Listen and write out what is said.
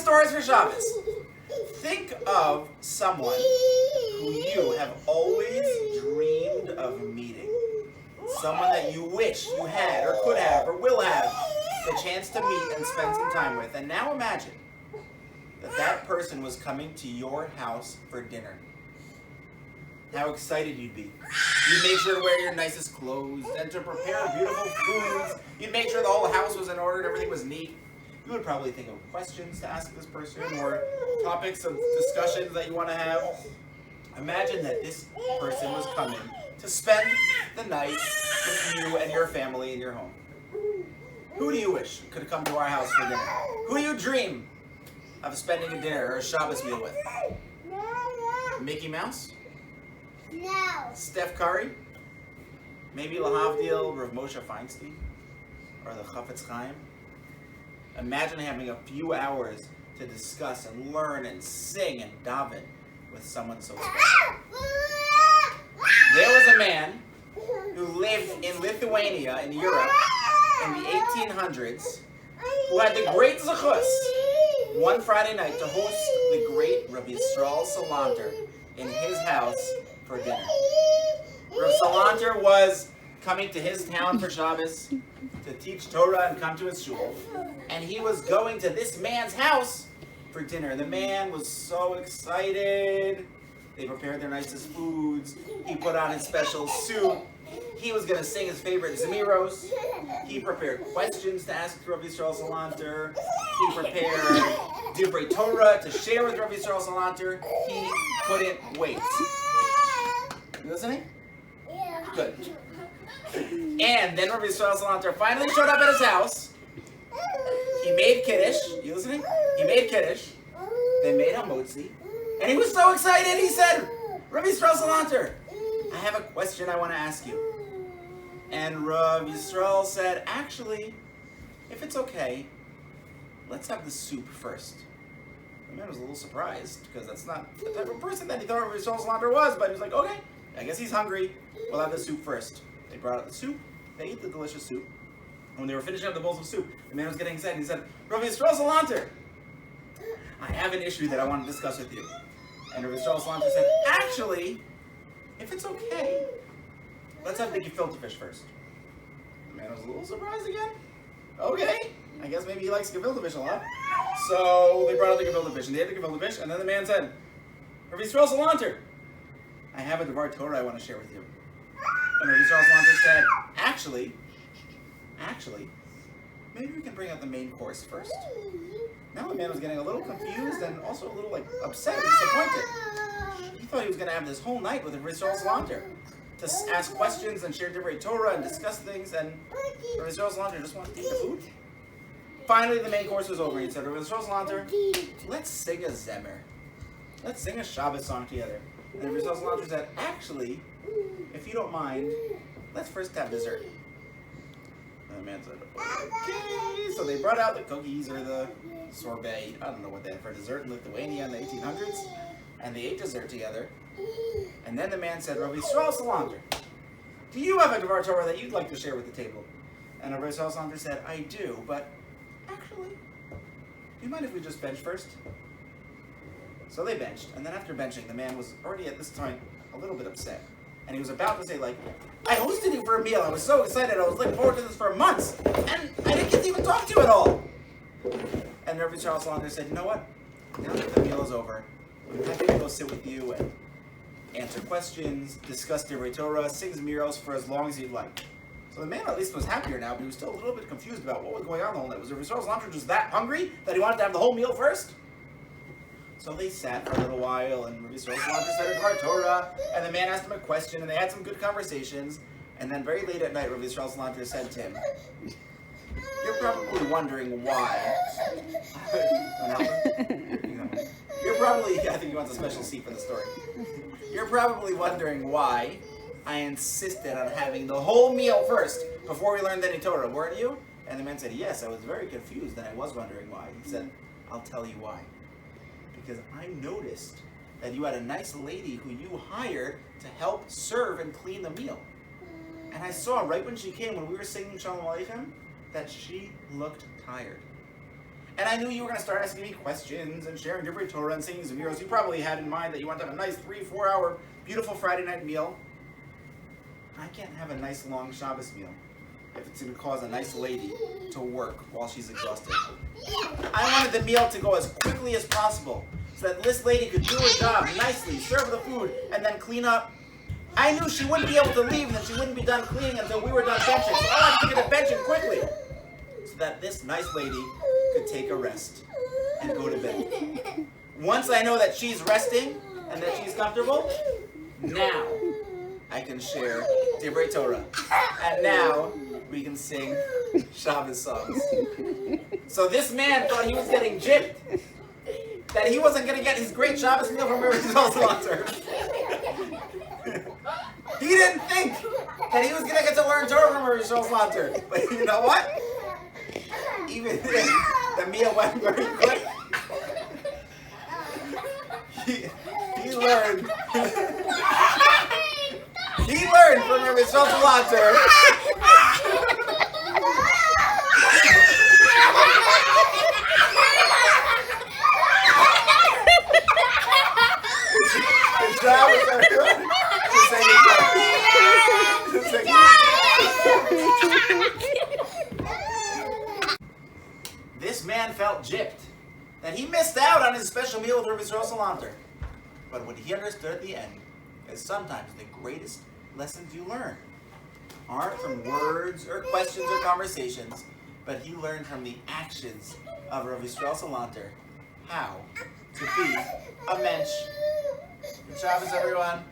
stories for Shabbos. Think of someone who you have always dreamed of meeting. Someone that you wish you had or could have or will have the chance to meet and spend some time with. And now imagine that that person was coming to your house for dinner. How excited you'd be. You'd make sure to wear your nicest clothes and to prepare beautiful foods. You'd make sure the whole house was in order and everything was neat. You would probably think of questions to ask this person or topics of discussions that you want to have. Imagine that this person was coming to spend the night with you and your family in your home. Who do you wish could come to our house for dinner? Who do you dream of spending a dinner or a Shabbos meal with? Mickey Mouse? No. Steph Curry? Maybe Lahavdil, Rav Moshe Feinstein? Or the Chafetz Chaim? Imagine having a few hours to discuss and learn and sing and daven with someone so special. There was a man who lived in Lithuania in Europe in the 1800s who had the great zechus one Friday night to host the great Rav Yisrael Salanter in his house for dinner. Rav Salanter was coming to his town for Shabbos to teach Torah and come to his shul, and he was going to this man's house for dinner. The man was so excited. They prepared their nicest foods. He put on his special suit. He was going to sing his favorite Zemiros. He prepared questions to ask Rav Yisrael Salanter. He prepared Divrei Torah to share with Rav Yisrael Salanter. He couldn't wait. You listening? Yeah. Good. And then Rav Yisrael Salanter finally showed up at his house. He made Kiddush. You listening? He made Kiddush. They made Hamotzi. And he was so excited, he said, Rav Yisrael Salanter, I have a question I want to ask you. And Rav Yisrael said, actually, if it's okay, let's have the soup first. The man was a little surprised, because that's not the type of person that he thought Rav Yisrael Salanter was, but he was like, okay, I guess he's hungry. We'll have the soup first. They brought out the soup. They ate the delicious soup. When they were finishing up the bowls of soup, the man was getting excited. He said, Rav Yisrael Salanter, I have an issue that I want to discuss with you. And Rav Yisrael Salanter said, actually, if it's okay, let's have the gefilte fish first. The man was a little surprised again. Okay, I guess maybe he likes gefilte fish a lot. So they brought out the gefilte fish, and they ate the gefilte fish, and then the man said, Rav Yisrael Salanter, I have a Devar Torah I want to share with you. And Rav Yisrael Salanter said, actually, maybe we can bring out the main course first. Now the man was getting a little confused and also a little upset and disappointed. He thought he was going to have this whole night with Rav Yisrael Salanter to ask questions and share Divrei Torah and discuss things, and Rav Yisrael Salanter just wanted to eat the food. Finally, the main course was over. He said, Rav Yisrael Salanter, let's sing a zemer. Let's sing a Shabbos song together. And Rav Yisrael Salanter said, actually, if you don't mind, let's first have dessert. And the man said, okay. So they brought out the cookies or the sorbet. I don't know what they had for dessert in Lithuania in the 1800s. And they ate dessert together. And then the man said, Rav Yisrael Salanter, do you have a Devar Torah that you'd like to share with the table? And Rav Yisrael Salanter said, I do, but actually, do you mind if we just bench first? So they benched. And then after benching, the man was already at this time a little bit upset. And he was about to say, I hosted you for a meal. I was so excited. I was looking forward to this for months. And I didn't get to even talk to you at all. And Rav Yisrael Salanter said, you know what? Now that the meal is over, I'm happy to go sit with you and answer questions, discuss Divrei Torah, sing Zemiros for as long as you'd like. So the man at least was happier now, but he was still a little bit confused about what was going on the whole night. Was Rav Yisrael Salanter just that hungry that he wanted to have the whole meal first? So they sat for a little while, and Rav Yisrael Salanter said a Devar Torah, and the man asked him a question, and they had some good conversations. And then very late at night, Rav Yisrael Salanter said to him, you're probably wondering why. You're probably, I think he wants a special seat for the story. You're probably wondering why I insisted on having the whole meal first before we learned any Torah, weren't you? And the man said, yes, I was very confused, and I was wondering why. He said, I'll tell you why. Because I noticed that you had a nice lady who you hired to help serve and clean the meal. And I saw right when she came, when we were singing Shalom Aleichem, that she looked tired. And I knew you were going to start asking me questions and sharing different Torah and singing Zemiros. You probably had in mind that you want to have a nice 3-4 hour beautiful Friday night meal. I can't have a nice long Shabbos meal if it's going to cause a nice lady to work while she's exhausted. I wanted the meal to go as quickly as possible so that this lady could do her job nicely, serve the food, and then clean up. I knew she wouldn't be able to leave and that she wouldn't be done cleaning until we were done benching. So I wanted to get a benching quickly so that this nice lady could take a rest and go to bed. Once I know that she's resting and that she's comfortable, now I can share Divrei Torah. And now we can sing Shabbos songs. So this man thought he was getting gypped, that he wasn't going to get his great Shabbos meal from Rabbi Salter. He didn't think that he was going to get to learn Torah from Rabbi Salter. But you know what? Even then, the meal went very quick. He learned. He learned from Rabbi Salter. This man felt gypped, that he missed out on his special meal with Rabbi Salanter. But what he understood at the end is sometimes the greatest lessons you learn aren't from words or questions or conversations, but he learned from the actions of Rabbi Salanter how to be a mensch. Good Shabbos, everyone.